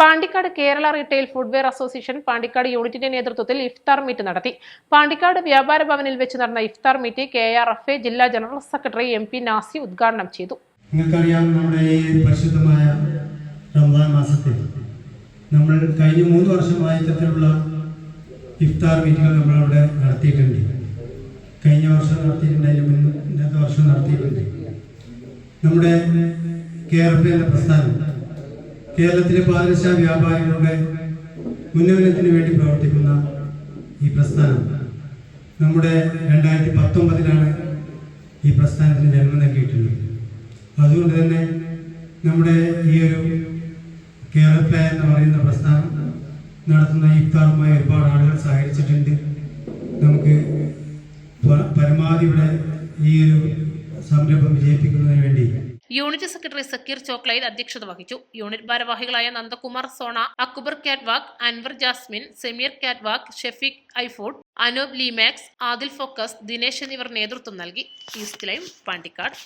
Pandikkad Kerala retail footwear association Pandikkad യൂണിറ്റിന്റെ നേതൃത്വത്തിൽ ഇഫ്താർ meet നടത്തി. പാണ്ടിക്കാട് വ്യാപാര ഭവനിൽ വെച്ച് നടന്ന ഇഫ്താർ മീറ്റ് KRFA ജില്ലാ ജനറൽ സെക്രട്ടറി MP നാസി ഉദ്ഘാടനം ചെയ്തു. നിങ്ങൾക്കറിയാം, നമ്മുടെ ഈ പരിശുദ്ധമായ റമദാൻ മാസത്തിൽ നമ്മൾ കഴിഞ്ഞ 3 വർഷമായി ഇത്തരത്തിലുള്ള ഇഫ്താർ മീറ്റുകൾ നമ്മളവിടെ നടത്തിയിട്ടുണ്ട്. കഴിഞ്ഞ വർഷം നടത്തിയിട്ടുണ്ട്, അതിന് മുന്നത്തെ വർഷം നടത്തിയിട്ടുണ്ട്. നമ്മുടെ KRFA എന്ന പ്രസ്ഥാനം കേരളത്തിലെ പാദരക്ഷ വ്യാപാരികളുടെ ഉന്നമനത്തിന് വേണ്ടി പ്രവർത്തിക്കുന്ന ഈ പ്രസ്ഥാനം നമ്മുടെ 2019 ഈ പ്രസ്ഥാനത്തിന് ജന്മം നൽകിയിട്ടുള്ളത്. അതുകൊണ്ട് തന്നെ നമ്മുടെ ഈ ഒരു KRFA എന്ന് പറയുന്ന പ്രസ്ഥാനം നടത്തുന്ന ഇഫ്താറുമായി ഒരുപാട് ആളുകൾ സഹകരിച്ചിട്ടുണ്ട്. നമുക്ക് പരമാവധി ഇവിടെ ഈ ഒരു സംരംഭം വിജയിപ്പിക്കുന്നതിന് വേണ്ടി യൂണിറ്റ് സെക്രട്ടറി സക്കീർ ചോക്ലൈൽ അധ്യക്ഷത വഹിച്ചു. യൂണിറ്റ് ഭാരവാഹികളായ നന്ദകുമാർ സോണ, അക്ബർ കാറ്റ്വാക്, അൻവർ ജാസ്മിൻ, സമീർ കാറ്റ്വാക്, ഷെഫീഖ് ഐഫൂഡ്, അനൂപ് ലീമാക്സ്, ആദിൽ ഫോക്കസ്, ദിനേശ് എന്നിവർ നേതൃത്വം നൽകി. East live, Pandikkad.